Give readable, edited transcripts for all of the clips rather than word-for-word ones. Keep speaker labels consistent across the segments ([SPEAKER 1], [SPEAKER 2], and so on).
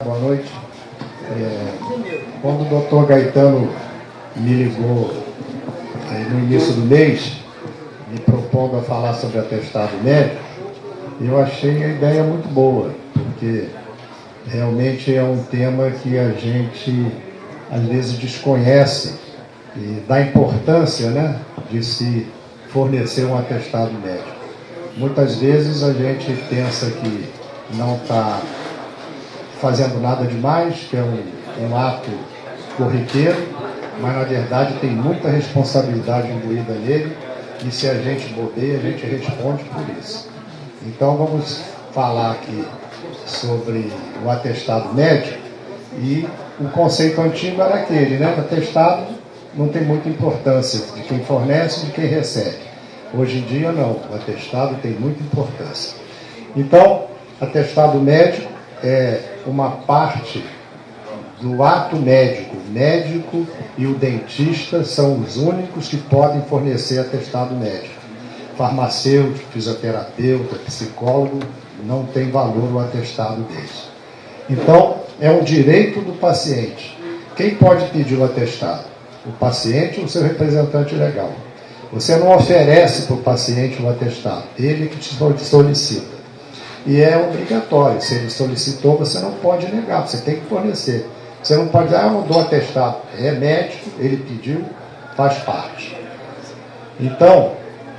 [SPEAKER 1] Boa noite. Quando o doutor Gaetano me ligou no início do mês, me propondo a falar sobre atestado médico, eu achei a ideia muito boa, porque realmente é um tema que a gente às vezes desconhece e dá importância, né, de se fornecer um atestado médico. Muitas vezes a gente pensa que não está fazendo nada demais, que é um ato corriqueiro, mas na verdade tem muita responsabilidade imbuída nele, e se a gente bobeia, a gente responde por isso. Então vamos falar aqui sobre o atestado médico, e o conceito antigo era aquele, né? O atestado não tem muita importância de quem fornece e de quem recebe. Hoje em dia não, o atestado tem muita importância. Então, atestado médico é uma parte do ato médico. O médico e o dentista são os únicos que podem fornecer atestado médico. Farmacêutico, fisioterapeuta, psicólogo, não tem valor o atestado deles. Então, é um direito do paciente. Quem pode pedir o atestado? O paciente ou o seu representante legal. Você não oferece para o paciente o atestado, ele que te solicita. E é obrigatório, se ele solicitou, você não pode negar, você tem que fornecer. Você não pode dizer, eu não dou atestado. É médico, ele pediu, faz parte. Então,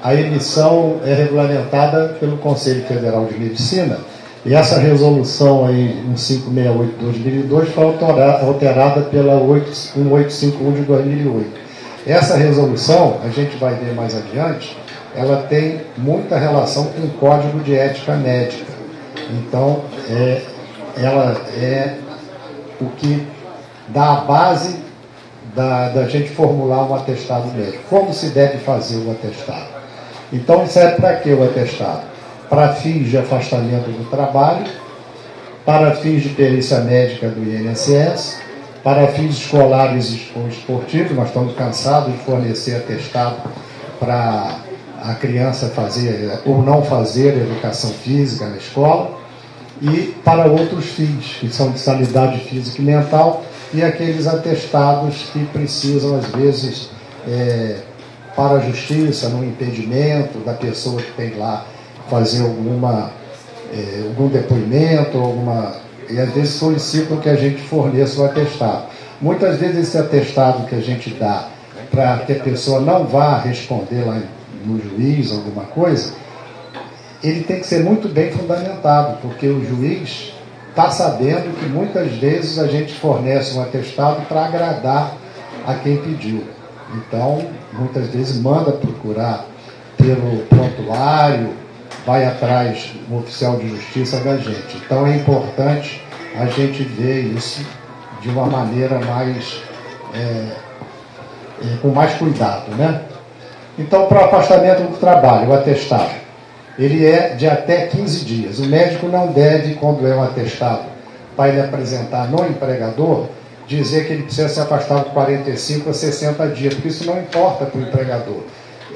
[SPEAKER 1] a emissão é regulamentada pelo Conselho Federal de Medicina, e essa resolução aí, 1568/2002, foi alterada pela 1851 de 2008. Essa resolução, a gente vai ver mais adiante, ela tem muita relação com o Código de Ética Médica. Então, ela é o que dá a base da gente formular um atestado médico. Como se deve fazer o atestado? Então, serve para quê o atestado? Para fins de afastamento do trabalho, para fins de perícia médica do INSS, para fins escolares ou esportivos. Nós estamos cansados de fornecer atestado para a criança fazer ou não fazer educação física na escola, e para outros fins, que são de sanidade física e mental, e aqueles atestados que precisam, às vezes, para a justiça, no impedimento da pessoa que tem lá fazer algum depoimento, e às vezes solicitam que a gente forneça o atestado. Muitas vezes esse atestado que a gente dá para que a pessoa não vá responder lá no juiz alguma coisa, ele tem que ser muito bem fundamentado, porque o juiz está sabendo que muitas vezes a gente fornece um atestado para agradar a quem pediu. Então, muitas vezes manda procurar pelo prontuário, vai atrás do oficial de justiça da gente. Então é importante a gente ver isso de uma maneira mais com mais cuidado, né? Então, para o afastamento do trabalho, o atestado, ele é de até 15 dias. O médico não deve, quando é um atestado, para ele apresentar no empregador, dizer que ele precisa se afastar por 45 a 60 dias, porque isso não importa para o empregador.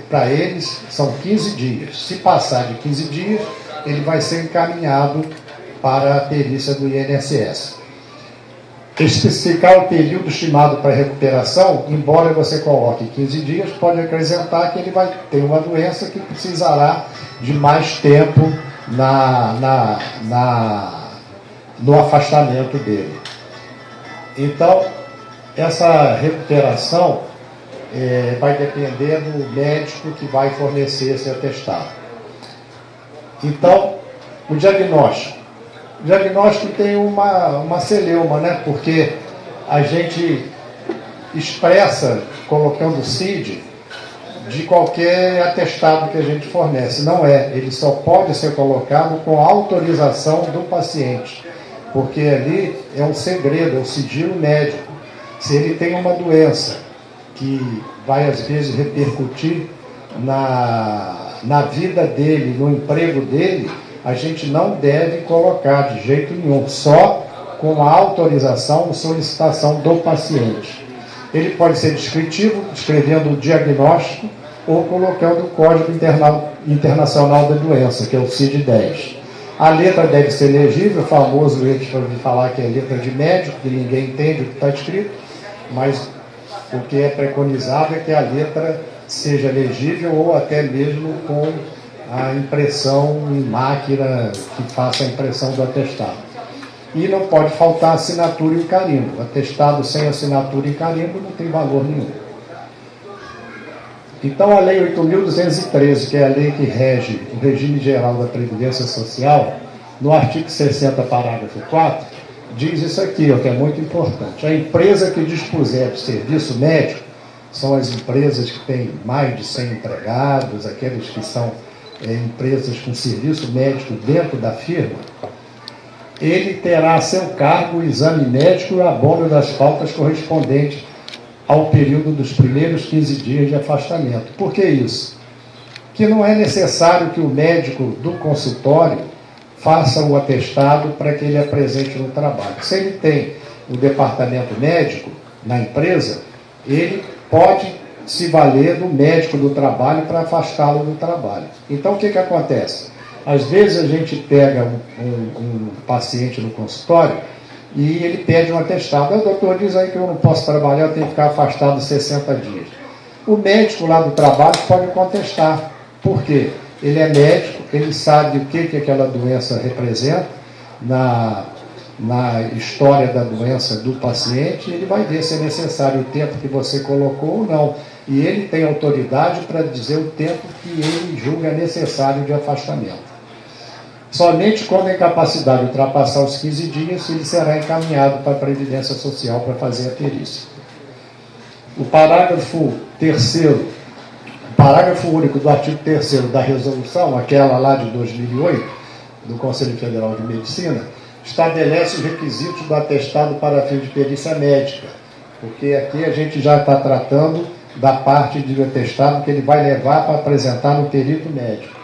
[SPEAKER 1] Para eles, são 15 dias. Se passar de 15 dias, ele vai ser encaminhado para a perícia do INSS. Especificar o período estimado para recuperação, embora você coloque 15 dias, pode acrescentar que ele vai ter uma doença que precisará de mais tempo no afastamento dele. Então, essa recuperação vai depender do médico que vai fornecer esse atestado. Então, o diagnóstico. O diagnóstico tem uma celeuma, né? Porque a gente expressa, colocando CID, de qualquer atestado que a gente fornece. Não é. Ele só pode ser colocado com autorização do paciente, porque ali é um segredo, é um sigilo médico. Se ele tem uma doença que vai, às vezes, repercutir na vida dele, no emprego dele, a gente não deve colocar de jeito nenhum, só com a autorização ou solicitação do paciente. Ele pode ser descritivo, descrevendo o diagnóstico, ou colocando o Código Internacional da Doença, que é o CID-10. A letra deve ser legível, o famoso jeito de falar que é letra de médico, que ninguém entende o que está escrito, mas o que é preconizado é que a letra seja legível ou até mesmo com a impressão em máquina que faça a impressão do atestado. E não pode faltar assinatura e o carimbo. Atestado sem assinatura e carimbo não tem valor nenhum. Então a Lei 8.213, que é a lei que rege o regime geral da Previdência Social, no artigo 60, parágrafo 4, diz isso aqui, ó, que é muito importante. A empresa que dispuser de serviço médico, são as empresas que têm mais de 100 empregados, aquelas que são empresas com serviço médico dentro da firma, ele terá a seu cargo o exame médico e o abono das faltas correspondentes ao período dos primeiros 15 dias de afastamento. Por que isso? Que não é necessário que o médico do consultório faça o atestado para que ele apresente no trabalho. Se ele tem o departamento médico na empresa, ele pode se valer do médico do trabalho para afastá-lo do trabalho. Então, o que acontece? Às vezes a gente pega um paciente no consultório e ele pede um atestado. O doutor diz aí que eu não posso trabalhar, eu tenho que ficar afastado 60 dias. O médico lá do trabalho pode contestar. Por quê? Ele é médico, ele sabe o que aquela doença representa na história da doença do paciente, ele vai ver se é necessário o tempo que você colocou ou não. E ele tem autoridade para dizer o tempo que ele julga necessário de afastamento. Somente quando a incapacidade ultrapassar os 15 dias, ele será encaminhado para a Previdência Social para fazer a perícia. O parágrafo 3º, o parágrafo único do artigo 3º da resolução, aquela lá de 2008, do Conselho Federal de Medicina, estabelece os requisitos do atestado para fim de perícia médica, porque aqui a gente já está tratando da parte de atestado que ele vai levar para apresentar no perito médico,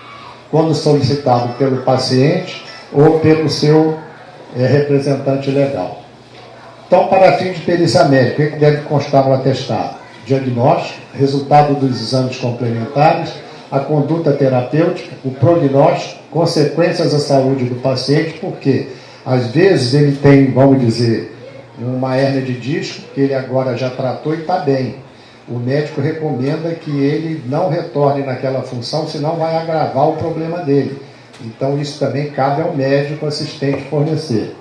[SPEAKER 1] quando solicitado pelo paciente ou pelo seu representante legal. Então, para fim de perícia médica, o que deve constar no atestado? Diagnóstico, resultado dos exames complementares, a conduta terapêutica, o prognóstico, consequências à saúde do paciente, porque às vezes ele tem, vamos dizer, uma hérnia de disco, que ele agora já tratou e está bem. O médico recomenda que ele não retorne naquela função, senão vai agravar o problema dele. Então isso também cabe ao médico assistente fornecer.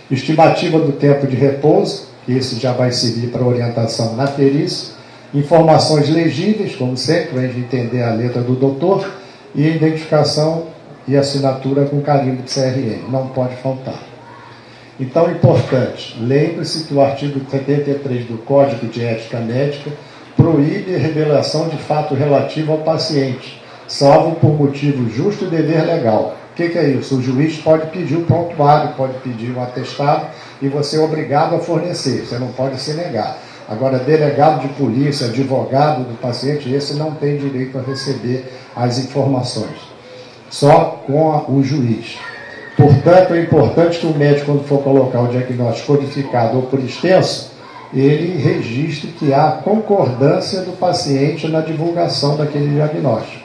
[SPEAKER 1] Estimativa do tempo de repouso, que esse já vai servir para orientação na perícia. Informações legíveis, como sempre, para a gente entender a letra do doutor, e identificação e assinatura com carimbo de CRM. Não pode faltar. Então, importante, lembre-se que o artigo 73 do Código de Ética Médica proíbe a revelação de fato relativo ao paciente, salvo por motivo justo e dever legal. O que é isso? O juiz pode pedir o prontuário, pode pedir um atestado e você é obrigado a fornecer, você não pode se negar. Agora, delegado de polícia, advogado do paciente, esse não tem direito a receber as informações, só com o juiz. Portanto, é importante que o médico, quando for colocar o diagnóstico codificado ou por extenso, ele registre que há concordância do paciente na divulgação daquele diagnóstico.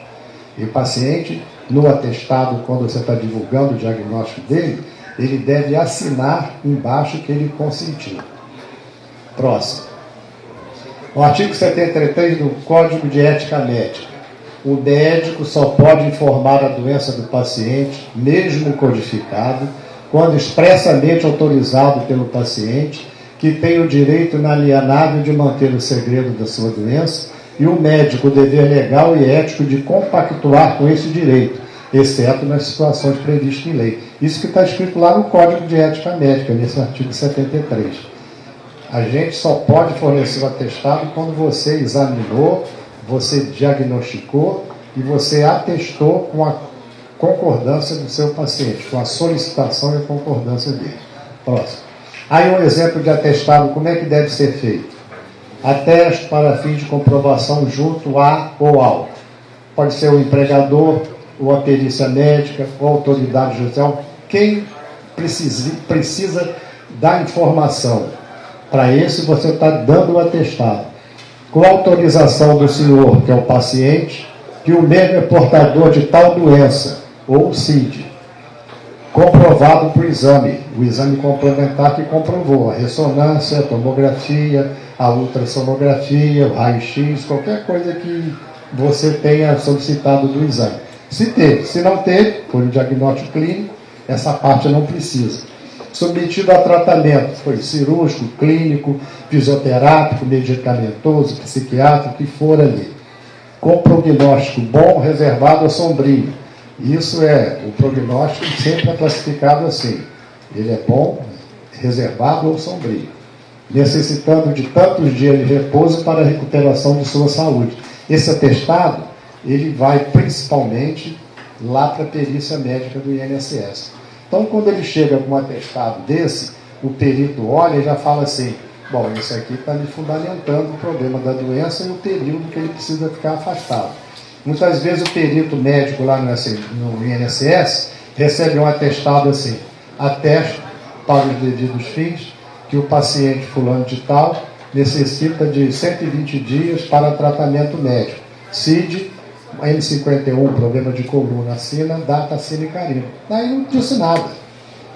[SPEAKER 1] E o paciente, no atestado, quando você está divulgando o diagnóstico dele, ele deve assinar embaixo que ele consentiu. Próximo. O artigo 73 do Código de Ética Médica. O médico só pode informar a doença do paciente, mesmo codificado, quando expressamente autorizado pelo paciente, que tem o direito inalienável de manter o segredo da sua doença, e o médico o dever legal e ético de compactuar com esse direito, exceto nas situações previstas em lei. Isso que está escrito lá no Código de Ética Médica, nesse artigo 73. A gente só pode fornecer o atestado quando você examinou, você diagnosticou e você atestou com a concordância do seu paciente, com a solicitação e a concordância dele. Próximo. Aí um exemplo de atestado, como é que deve ser feito? Atesto para fim de comprovação junto a ou ao. Pode ser o empregador, ou a perícia médica, ou a autoridade judicial. Quem precisa da informação? Para esse você está dando o atestado. Com autorização do senhor, que é o paciente, que o mesmo é portador de tal doença, ou CID. comprovado para o exame complementar que comprovou a ressonância, a tomografia, a ultrassonografia, o raio-x, qualquer coisa que você tenha solicitado do exame. Se teve, se não teve, foi um diagnóstico clínico, essa parte não precisa. Submetido a tratamento, foi cirúrgico, clínico, fisioterápico, medicamentoso, psiquiátrico, que for ali. Com prognóstico bom, reservado ou sombrio. Isso é, o prognóstico sempre é classificado assim. Ele é bom, reservado ou sombrio. Necessitando de tantos dias de repouso para a recuperação de sua saúde. Esse atestado, ele vai principalmente lá para a perícia médica do INSS. Então, quando ele chega com um atestado desse, o perito olha e já fala assim, bom, esse aqui está me fundamentando o problema da doença e o período que ele precisa ficar afastado. Muitas vezes o perito médico lá no INSS recebe um atestado assim, atesto para os devidos fins que o paciente fulano de tal necessita de 120 dias para tratamento médico. CID, M51, problema de coluna, assina, data, assina e carimbo. Aí não disse nada.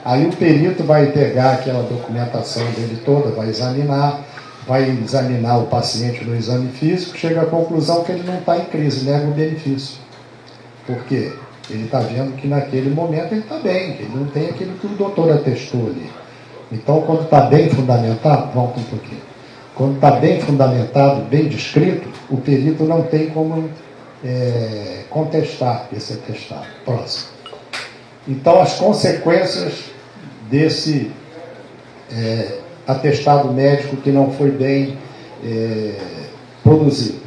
[SPEAKER 1] Aí o perito vai pegar aquela documentação dele toda, vai examinar o paciente no exame físico, chega à conclusão que ele não está em crise, nega o benefício. Por quê? Ele está vendo que naquele momento ele está bem, que ele não tem aquilo que o doutor atestou ali. Então, quando está bem fundamentado, volta um pouquinho, quando está bem fundamentado, bem descrito, o perito não tem como contestar esse atestado. Próximo. Então, as consequências desse atestado médico que não foi bem produzido.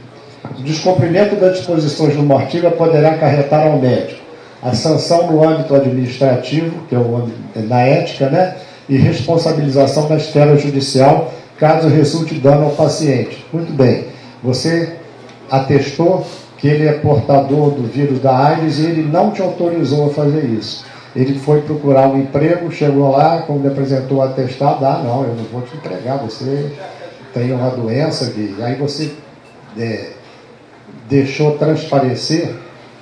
[SPEAKER 1] O descumprimento das disposições do artigo poderá acarretar ao médico a sanção no âmbito administrativo, que é o âmbito na ética, né? E responsabilização da esfera judicial, caso resulte dano ao paciente. Muito bem, você atestou que ele é portador do vírus da AIDS e ele não te autorizou a fazer isso. Ele foi procurar um emprego, chegou lá, quando apresentou o atestado, não, eu não vou te entregar, você tem uma doença, aí você deixou transparecer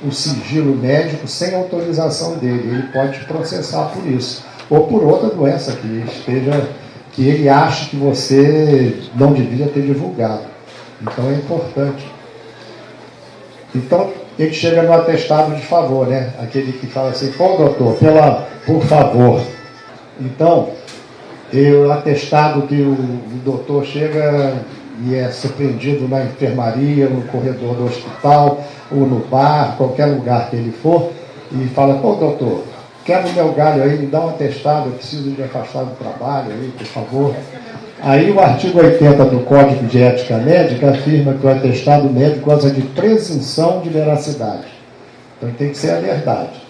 [SPEAKER 1] o sigilo médico sem autorização dele, ele pode te processar por isso, ou por outra doença que ele acha que você não devia ter divulgado. Então é importante. Então, ele chega no atestado de favor, né? Aquele que fala assim, pô, doutor, por favor. Então, o atestado que o doutor chega e é surpreendido na enfermaria, no corredor do hospital, ou no bar, qualquer lugar que ele for, e fala, pô, doutor, quebra o meu galho aí, me dá um atestado, eu preciso de afastar do trabalho aí, por favor. Aí o artigo 80 do Código de Ética Médica afirma que o atestado médico goza de presunção de veracidade. Então tem que ser a verdade.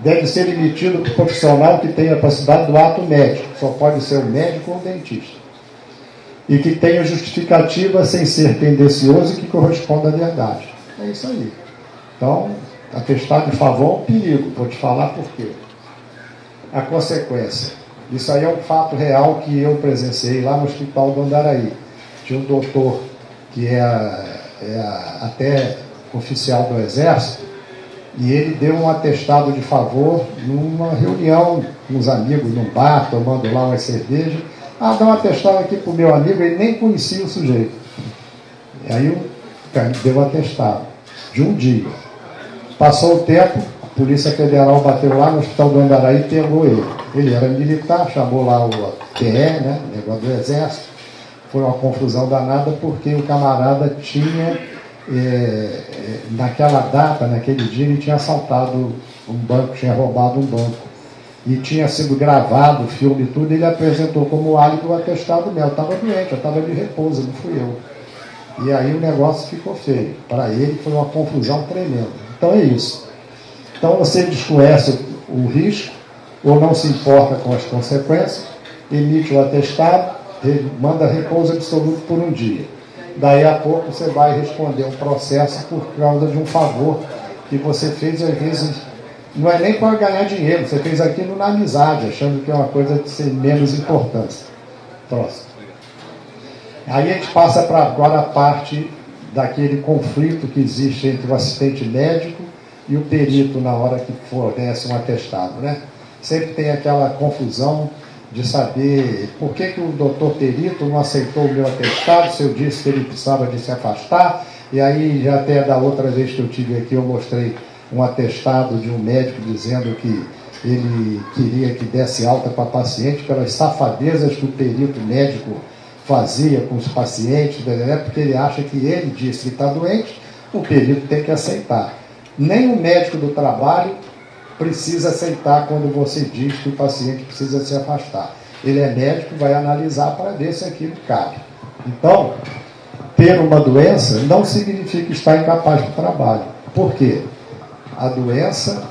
[SPEAKER 1] Deve ser emitido por profissional que tenha capacidade do ato médico, só pode ser o médico ou o dentista. E que tenha justificativa sem ser tendencioso e que corresponda à verdade. É isso aí. Então, atestado de favor é um perigo, vou te falar por quê. A consequência. Isso aí é um fato real que eu presenciei lá no Hospital do Andaraí. Tinha um doutor que até oficial do Exército, e ele deu um atestado de favor numa reunião com os amigos, num bar, tomando lá uma cerveja. Dá um atestado aqui para o meu amigo, ele nem conhecia o sujeito. E aí o cara deu um atestado de um dia. Passou o tempo, a Polícia Federal bateu lá no Hospital do Andaraí e pegou ele. Ele era militar, chamou lá o PR, né, o negócio do Exército. Foi uma confusão danada porque o camarada tinha, naquela data, naquele dia, ele tinha assaltado um banco, tinha roubado um banco. E tinha sido gravado o filme e tudo, e ele apresentou como álibi o atestado meu. Eu estava doente, eu estava de repouso, não fui eu. E aí o negócio ficou feio. Para ele foi uma confusão tremenda. Então é isso. Então você desconhece o risco, ou não se importa com as consequências, emite o atestado, manda repouso absoluto por um dia. Daí a pouco você vai responder um processo por causa de um favor que você fez, às vezes, não é nem para ganhar dinheiro, você fez aquilo na amizade, achando que é uma coisa de ser menos importância. Próximo. Aí a gente passa para agora a parte daquele conflito que existe entre o assistente médico e o perito na hora que fornece um atestado, né? sempre tem aquela confusão de saber por que o doutor perito não aceitou o meu atestado, se eu disse que ele precisava de se afastar, e aí já até da outra vez que eu tive aqui eu mostrei um atestado de um médico dizendo que ele queria que desse alta para paciente pelas safadezas que o perito médico fazia com os pacientes, porque ele acha que ele disse que está doente, o perito tem que aceitar. Nem o médico do trabalho precisa aceitar quando você diz que o paciente precisa se afastar. Ele é médico, vai analisar para ver se aquilo cabe. Então, ter uma doença não significa estar incapaz do trabalho. Por quê? A doença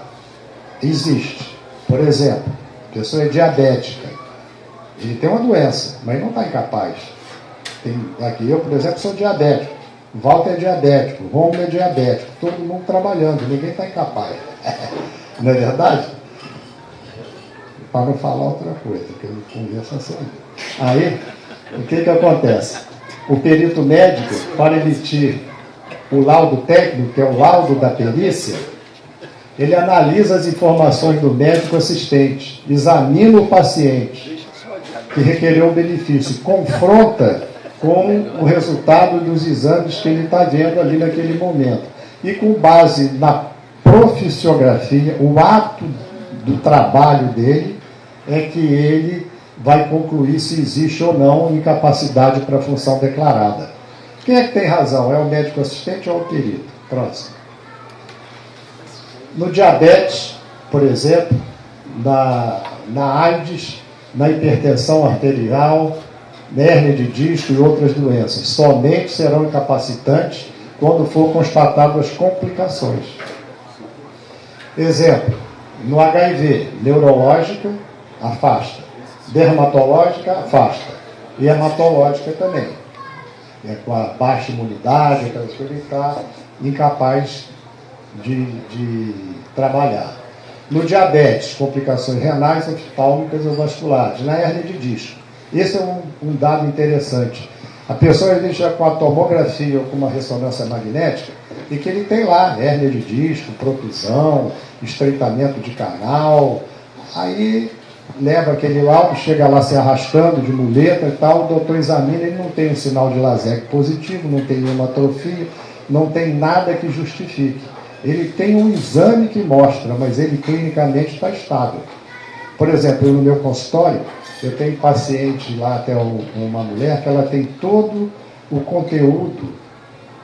[SPEAKER 1] existe. Por exemplo, a pessoa é diabética. Ele tem uma doença, mas não está incapaz. Aqui eu, por exemplo, sou diabético. Walter é diabético, Romulo é diabético. Todo mundo trabalhando, ninguém está incapaz. Não é verdade? Para não falar outra coisa, que eu não converso assim. Aí, o que acontece? O perito médico, para emitir o laudo técnico, que é o laudo da perícia, ele analisa as informações do médico assistente, examina o paciente que requereu o benefício, confronta com o resultado dos exames que ele está vendo ali naquele momento. E com base na profissiografia, o ato do trabalho dele, é que ele vai concluir se existe ou não incapacidade para a função declarada. Quem é que tem razão? É o médico assistente ou o perito? Próximo. No diabetes, por exemplo, na AIDS, na hipertensão arterial, na hérnia de disco e outras doenças, somente serão incapacitantes quando for constatado as complicações. Exemplo, no HIV, neurológica, afasta. Dermatológica, afasta. E hematológica também. Com a baixa imunidade, aquelas coisas, ele está incapaz de trabalhar. No diabetes, complicações renais, oftálmicas ou vasculares. Na hérnia de disco. Esse é um dado interessante. A pessoa deixa com a tomografia ou com uma ressonância magnética e que ele tem lá hérnia de disco, protusão, estreitamento de canal. Aí leva aquele laudo, chega lá se arrastando de muleta e tal, o doutor examina, ele não tem um sinal de LASEG positivo, não tem nenhuma atrofia, não tem nada que justifique. Ele tem um exame que mostra, mas ele clinicamente está estável. Por exemplo, eu no meu consultório, eu tenho paciente lá, até uma mulher, que ela tem todo o conteúdo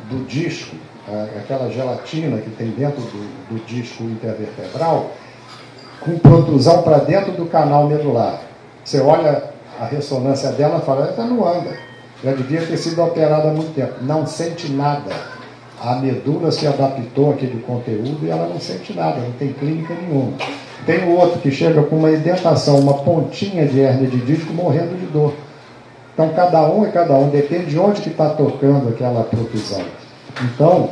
[SPEAKER 1] do disco, aquela gelatina que tem dentro do disco intervertebral, com protusão para dentro do canal medular. Você olha a ressonância dela e fala, ela não anda. Já devia ter sido operada há muito tempo. Não sente nada. A medula se adaptou àquele conteúdo e ela não sente nada, não tem clínica nenhuma. Tem o outro que chega com uma indentação, uma pontinha de hérnia de disco morrendo de dor. Então cada um é cada um, depende de onde que está tocando aquela protusão. Então,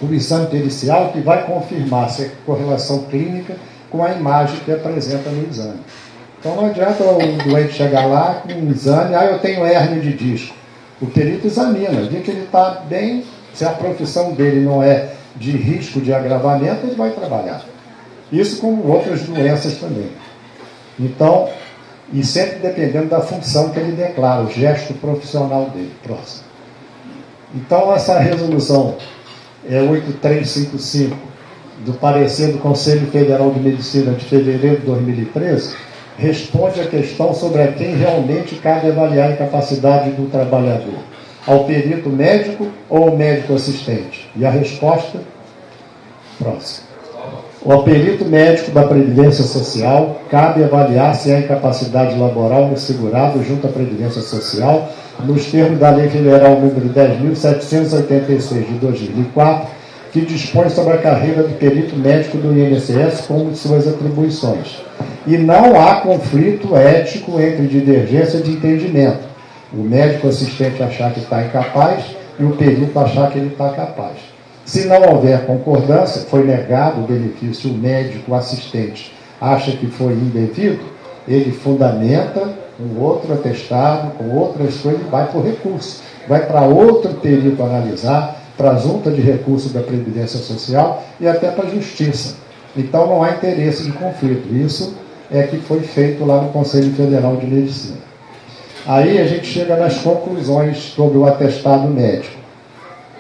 [SPEAKER 1] o exame pericial que vai confirmar se é correlação clínica com a imagem que apresenta no exame. Então não adianta o doente chegar lá com um exame, eu tenho hérnia de disco. O perito examina, vê que ele está bem, se a profissão dele não é de risco de agravamento, ele vai trabalhar. Isso com outras doenças também. Então, e sempre dependendo da função que ele declara, o gesto profissional dele. Próximo. Então, essa resolução é 8355 do parecer do Conselho Federal de Medicina de fevereiro de 2013, responde à questão sobre a quem realmente cabe avaliar a incapacidade do trabalhador. Ao perito médico ou ao médico assistente? E a resposta? Próximo. Ao perito médico da Previdência Social cabe avaliar se há incapacidade laboral no segurado junto à Previdência Social, nos termos da Lei Federal número 10.786 de 2004, que dispõe sobre a carreira do perito médico do INSS como de suas atribuições. E não há conflito ético entre divergência de entendimento. O médico assistente achar que está incapaz e o perito achar que ele está capaz. Se não houver concordância, foi negado o benefício, o médico assistente acha que foi indevido, ele fundamenta um outro atestado, com outras coisas, e vai para o recurso. Vai para outro perito analisar, para a junta de recursos da Previdência Social e até para a Justiça. Então não há interesse de conflito. Isso é que foi feito lá no Conselho Federal de Medicina. Aí a gente chega nas conclusões sobre o atestado médico.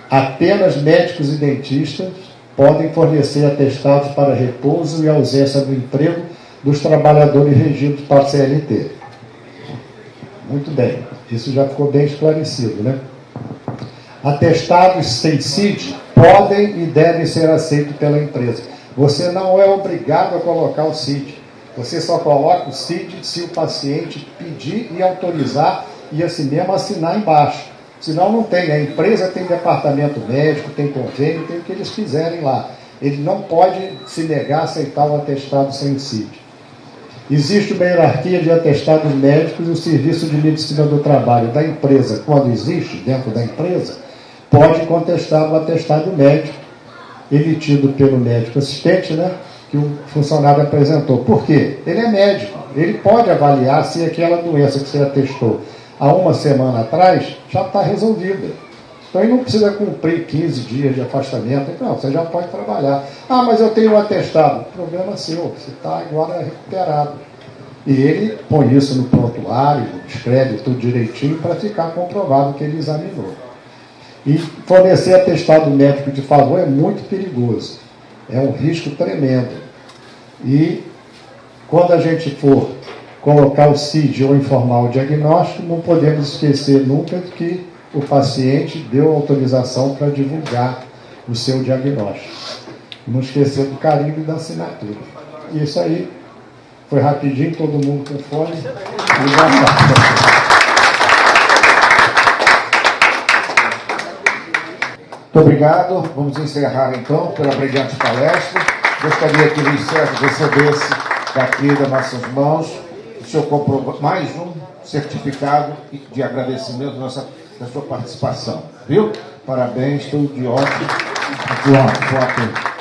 [SPEAKER 1] Apenas médicos e dentistas podem fornecer atestados para repouso e ausência do emprego dos trabalhadores regidos para CLT. Muito bem, isso já ficou bem esclarecido, né? Atestados sem CID podem e devem ser aceitos pela empresa. Você não é obrigado a colocar o CID. Você só coloca o CID se o paciente pedir e autorizar e assim mesmo assinar embaixo. Senão não tem. A empresa tem departamento médico, tem convênio, tem o que eles quiserem lá. Ele não pode se negar a aceitar o atestado sem CID. Existe uma hierarquia de atestados médicos e o Serviço de Medicina do Trabalho da empresa, quando existe dentro da empresa, pode contestar o atestado médico emitido pelo médico assistente, né, que o funcionário apresentou. Por quê? Ele é médico, ele pode avaliar se aquela doença que você atestou há uma semana atrás já está resolvida. Então ele não precisa cumprir 15 dias de afastamento. Não, você já pode trabalhar. Ah, mas eu tenho um atestado. Problema seu, você está agora recuperado. E ele põe isso no prontuário, escreve tudo direitinho para ficar comprovado que ele examinou. E fornecer atestado médico de favor é muito perigoso. É um risco tremendo. E quando a gente for colocar o CID ou informar o diagnóstico, não podemos esquecer nunca que o paciente deu autorização para divulgar o seu diagnóstico. Não esquecer do carimbo e da assinatura. E isso aí foi rapidinho, todo mundo com fome.
[SPEAKER 2] Muito obrigado. Vamos encerrar então pela brilhante palestra. Gostaria que o Luiz Sérgio recebesse daqui das nossas mãos o seu mais um certificado de agradecimento da sua participação. Viu? Parabéns, tudo de ótimo. De ótimo.